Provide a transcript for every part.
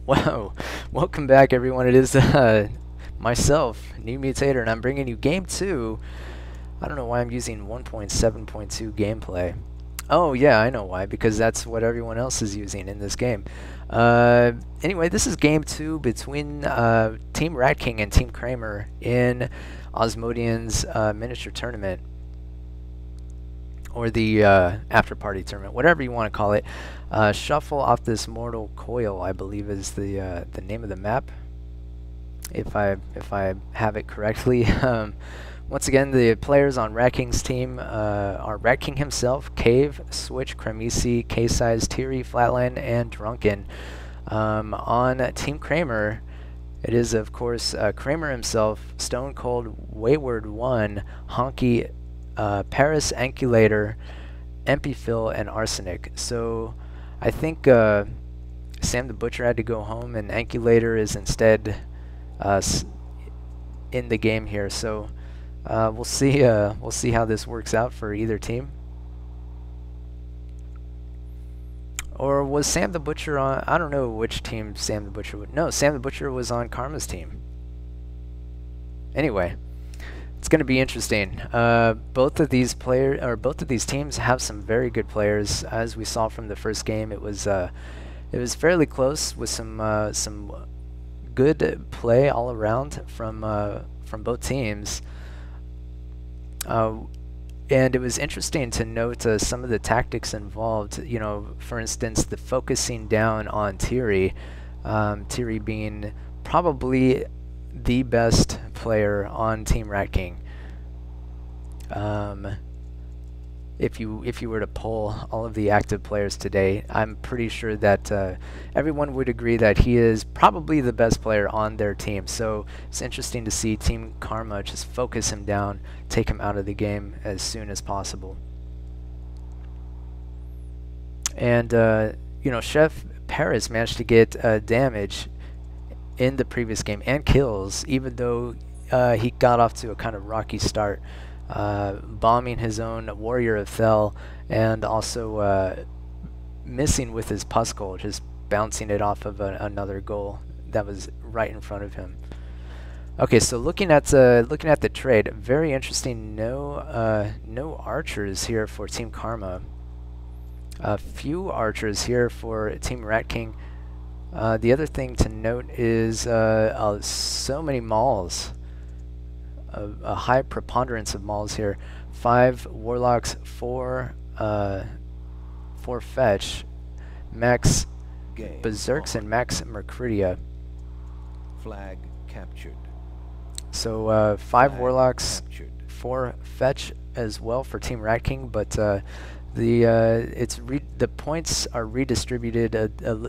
Wow, welcome back everyone. It is myself, NewMutator, and I'm bringing you game 2. I don't know why I'm using 1.7.2 gameplay. Oh yeah, I know why, because that's what everyone else is using in this game. Anyway, this is game 2 between Team Ratking and Team Kramer in Osmodian's miniature tournament. Or the after party tournament, whatever you want to call it. Shuffle off this mortal coil, I believe, is the name of the map, if I have it correctly. Once again, the players on Ratking's team are Ratking himself, Cave, Switch, Kremisi, K-Size, Teary, Flatline, and Drunken. On Team Kramer, it is of course Kramer himself, Stone Cold, Wayward One, Honky, Paris, Ankulator, Empyphil, and Arsenic. So I think Sam the Butcher had to go home, and Ankulator is instead in the game here. So we'll see how this works out for either team. Or was Sam the Butcher on? I don't know which team Sam the Butcher would. No, Sam the Butcher was on Karma's team. Anyway. It's going to be interesting. Both of these teams have some very good players. As we saw from the first game, it was fairly close with some good play all around from both teams. And it was interesting to note some of the tactics involved. You know, for instance, the focusing down on Teary, Teary being probably the best player on Team Ratking. If you were to poll all of the active players today, I'm pretty sure that everyone would agree that he is probably the best player on their team. So it's interesting to see Team Karma just focus him down, take him out of the game as soon as possible. And you know, Chef Paris managed to get damage in the previous game and kills, even though he got off to a kind of rocky start, bombing his own Warrior of Thel and also missing with his Puskull, just bouncing it off of another goal that was right in front of him. Okay, so looking at the trade, very interesting. No archers here for Team Karma. A few archers here for Team Ratking. The other thing to note is so many mauls, a high preponderance of mauls here. 5 warlocks, 4 fetch, max berserks, and max mercuridia. Flag captured. So 5 Flag captured. 4 fetch as well for Team Ratking, but the points are redistributed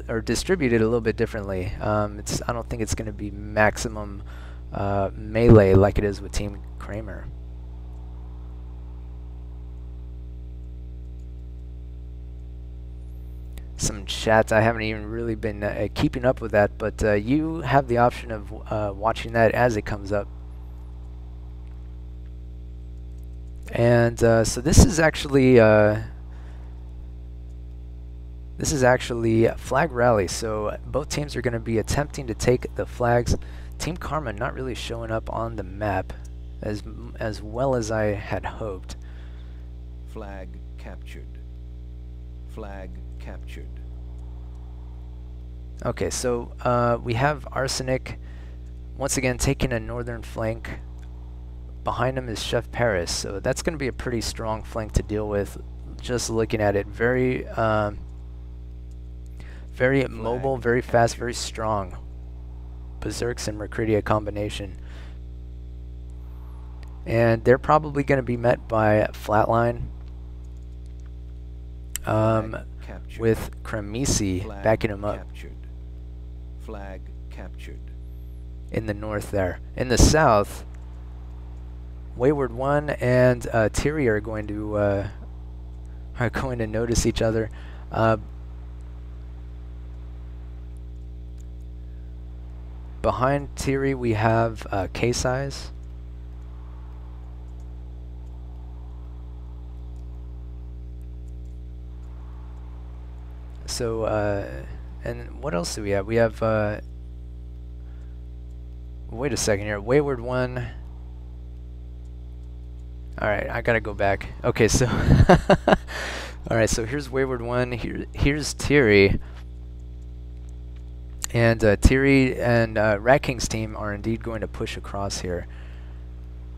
or distributed a little bit differently. I don't think it's going to be maximum melee like it is with Team Kramer. Some chats, I haven't even really been keeping up with that, but you have the option of watching that as it comes up. And so this is actually flag rally, so both teams are going to be attempting to take the flags. Team Karma not really showing up on the map as well as I had hoped. Flag captured. Flag captured. Okay, so we have Arsenic once again taking a northern flank. Behind him is Chef Paris, so that's going to be a pretty strong flank to deal with. Just looking at it, very mobile, very fast, very strong. Berserks and Mercuridia combination. And they're probably going to be met by Flatline with Kremisi backing him up. Flag captured. In the north there. In the south, Wayward One and Teary are going to notice each other. Behind Teary we have K-Size. So And what else do we have? We have, wait a second here, Wayward One. Alright, I gotta go back. Okay, so, alright, so here's Wayward One, here's Tiri. And Tiri and Ratking's team are indeed going to push across here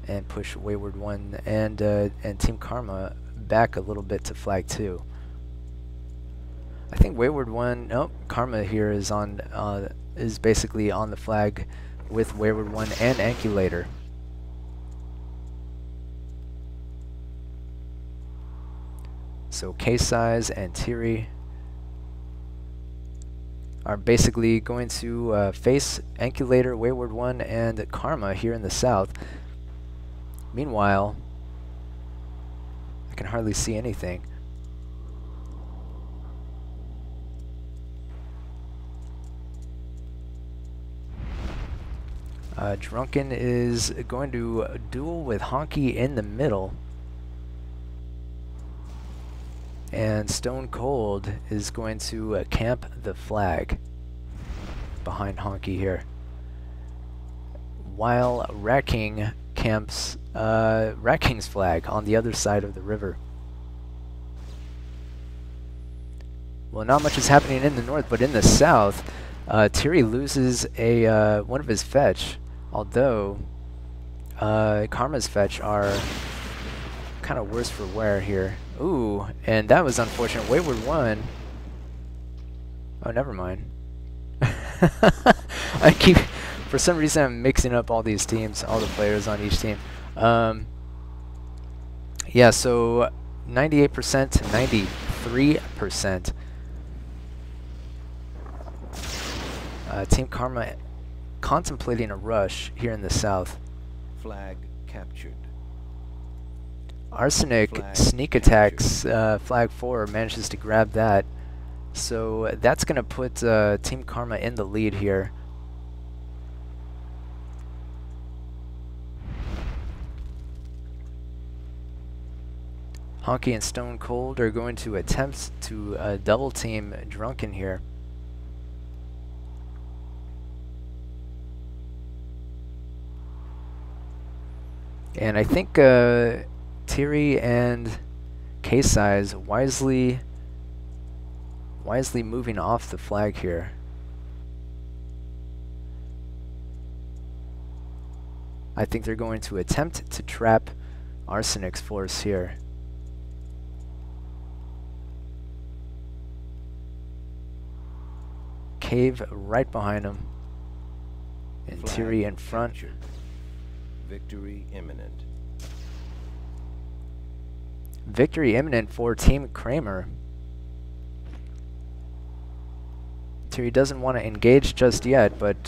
and push Wayward One and Team Karma back a little bit to flag 2. I think Wayward One, nope, Karma here is on is basically on the flag with Wayward One and Ankulator. So K-Size and Tiri are basically going to face Ankulator, Wayward One, and Karma here in the south. Meanwhile, I can hardly see anything. Drunken is going to duel with Honky in the middle. And Stone Cold is going to camp the flag behind Honky here. While Ratking camps Ratking's flag on the other side of the river. Well, not much is happening in the north, but in the south, Tiri loses a one of his fetch, although Karma's fetch are kind of worse for wear here. Ooh, and that was unfortunate. Wayward One. Oh, never mind. I keep, for some reason, I'm mixing up all these teams, all the players on each team. Yeah, so 98% to 93%. Team Karma contemplating a rush here in the south. Flag captured. Arsenic Flag sneak attacks flag 4, manages to grab that. So that's going to put Team Karma in the lead here. Honky and Stone Cold are going to attempt to double team Drunken here. And I think Tiri and K-Size wisely moving off the flag here. I think they're going to attempt to trap Arsenic's force here. Cave right behind him. And Tiri in front. Captured. Victory imminent. Victory imminent for Team Kramer. Tiri doesn't want to engage just yet, but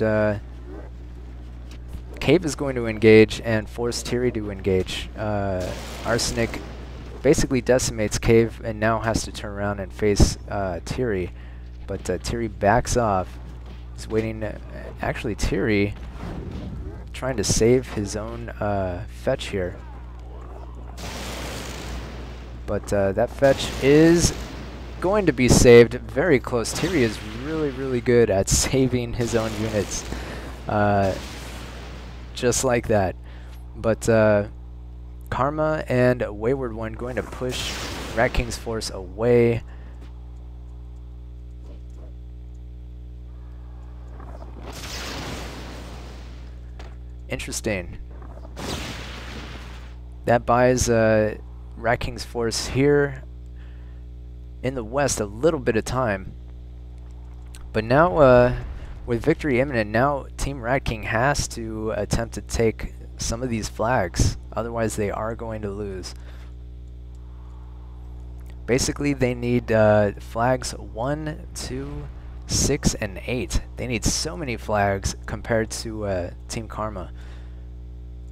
Cave is going to engage and force Tiri to engage. Arsenic basically decimates Cave and now has to turn around and face Tiri. But Tiri backs off. He's waiting. Actually, Tiri trying to save his own fetch here. But that fetch is going to be saved. Very close. Tiri is really, really good at saving his own units. Just like that. But Karma and Wayward One going to push Ratking's force away. Interesting. That buys Ratking's force here in the west a little bit of time. But now, with victory imminent, now Team Ratking has to attempt to take some of these flags. Otherwise, they are going to lose. Basically, they need flags 1, 2, 6, and 8. They need so many flags compared to Team Karma.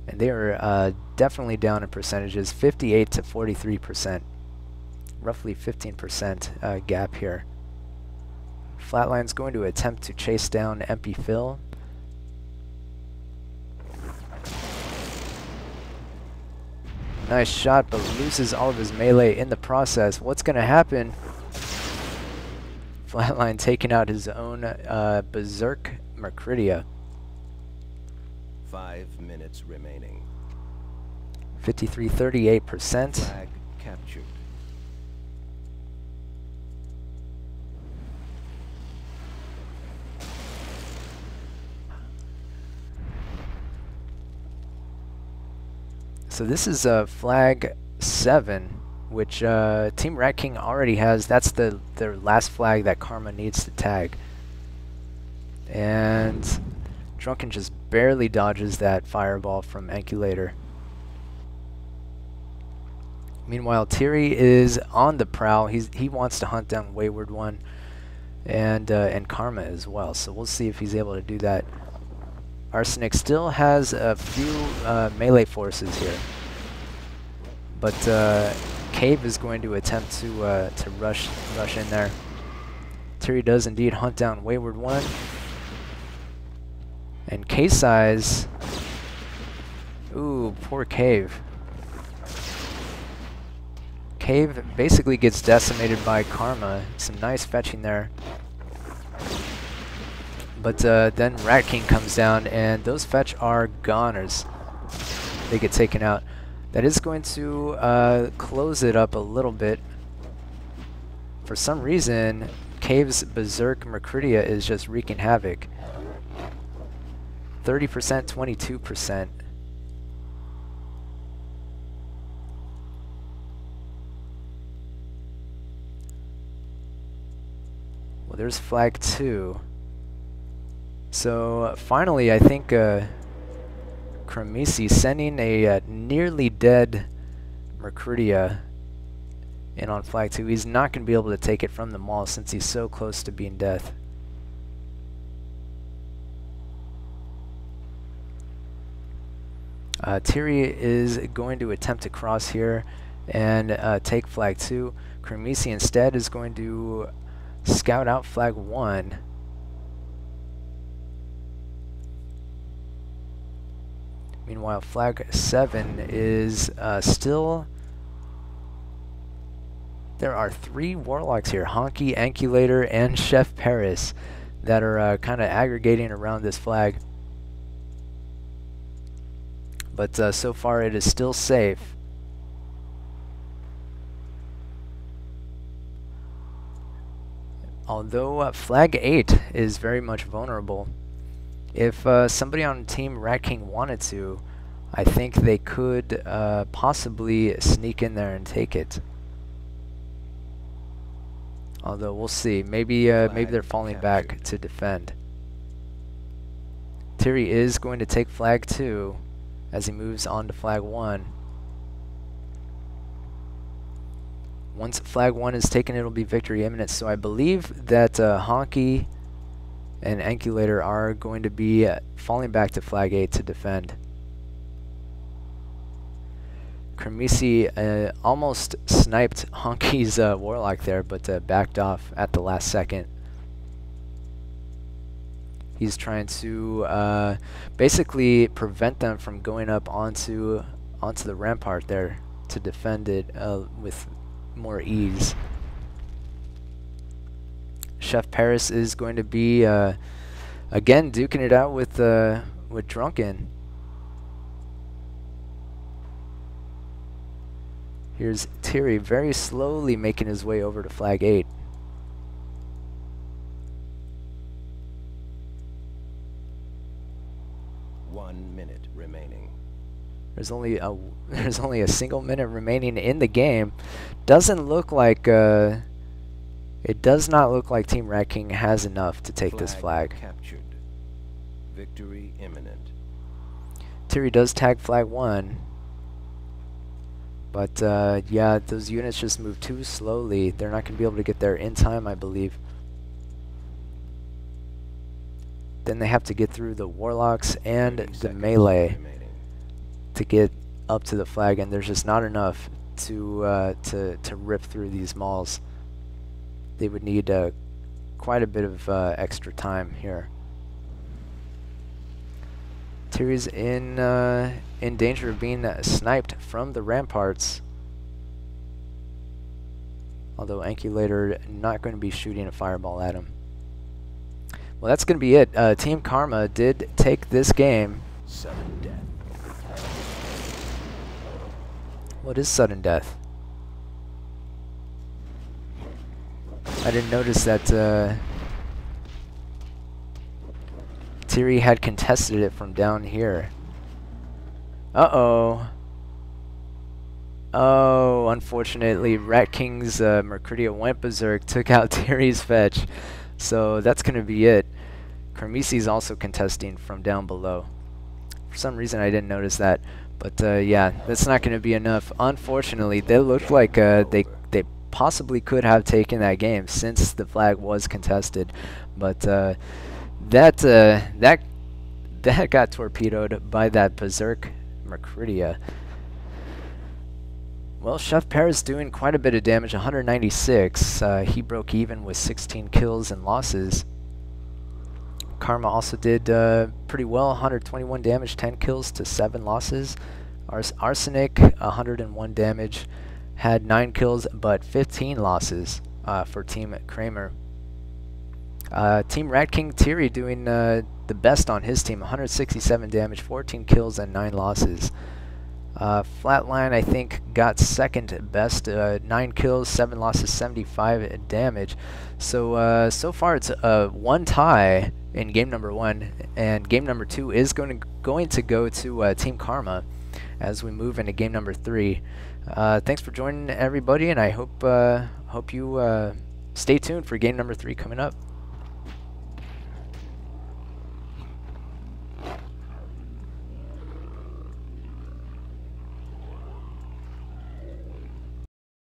And they are definitely down in percentages, 58 to 43%. Roughly 15% gap here. Flatline's going to attempt to chase down MP Phil. Nice shot, but loses all of his melee in the process. What's going to happen? Flatline taking out his own Berserk Mercuridia. 5 minutes remaining. 53-38%. Flag captured. So this is flag 7, which Team Ratking already has. That's their last flag that Karma needs to tag. And Drunken just barely dodges that fireball from NewMutator. Meanwhile, Thierry is on the prowl. He wants to hunt down Wayward One and Karma as well. So we'll see if he's able to do that. Arsenic still has a few melee forces here, but Cave is going to attempt to rush in there. Thierry does indeed hunt down Wayward One, and K-Size. Ooh, poor Cave. Cave basically gets decimated by Karma. Some nice fetching there. But then Ratking comes down, and those fetch are goners. They get taken out. That is going to close it up a little bit. For some reason, Cave's Berserk Mercuridia is just wreaking havoc. 30%, 22%. Well, there's flag 2. So finally, I think Kramer sending a nearly dead Mercuridia in on flag 2. He's not going to be able to take it from the mall since he's so close to being death. Thierry is going to attempt to cross here and take flag 2. Kramer instead is going to scout out flag 1. Meanwhile, flag 7 is still... There are 3 warlocks here, Honky, NewMutator, and Chef Paris, that are kind of aggregating around this flag. But so far it is still safe. Although flag 8 is very much vulnerable. If somebody on Team Ratking wanted to, I think they could possibly sneak in there and take it. Although we'll see. Maybe they're falling back to defend. Thierry is going to take flag 2 as he moves on to flag 1. Once flag 1 is taken, it'll be victory imminent. So I believe that Honky and NewMutator are going to be falling back to flag 8 to defend. Kramer almost sniped Honky's warlock there, but backed off at the last second. He's trying to basically prevent them from going up onto the rampart there to defend it with more ease. Chef Paris is going to be again duking it out with Drunken. Here's Thierry very slowly making his way over to flag 8. There's only a single minute remaining in the game. Doesn't look like it does not look like Team Ratking has enough to take this flag. Captured. Victory imminent. Thierry does tag flag 1, but yeah, those units just move too slowly. They're not going to be able to get there in time, I believe. Then they have to get through the warlocks and the melee to get up to the flag, and there's just not enough to rip through these malls. They would need quite a bit of extra time here. Thierry's in danger of being sniped from the ramparts. Although Ankulator not going to be shooting a fireball at him. Well, that's going to be it. Team Karma did take this game. Sudden death. What is sudden death? I didn't notice that Thierry had contested it from down here. Uh-oh. Oh, unfortunately, Ratking's Mercurial went berserk, took out Thierry's fetch. So that's going to be it. Kermesi's also contesting from down below. For some reason I didn't notice that. But yeah, that's not going to be enough. Unfortunately, they looked like they possibly could have taken that game since the flag was contested. But that got torpedoed by that berserk Mercuria. Well, Chef Paris doing quite a bit of damage, 196. He broke even with 16 kills and losses. Karma also did pretty well, 121 damage, 10 kills to 7 losses. Arsenic, 101 damage, had 9 kills but 15 losses for Team Kramer. Team Ratking Thierry doing the best on his team, 167 damage, 14 kills and 9 losses. Flatline, I think, got second best, 9 kills, 7 losses, 75 damage. So so far it's one tie in game number 1, and game number 2 is going to go to Team Karma as we move into game number 3. Thanks for joining, everybody, and I hope you stay tuned for game number 3 coming up.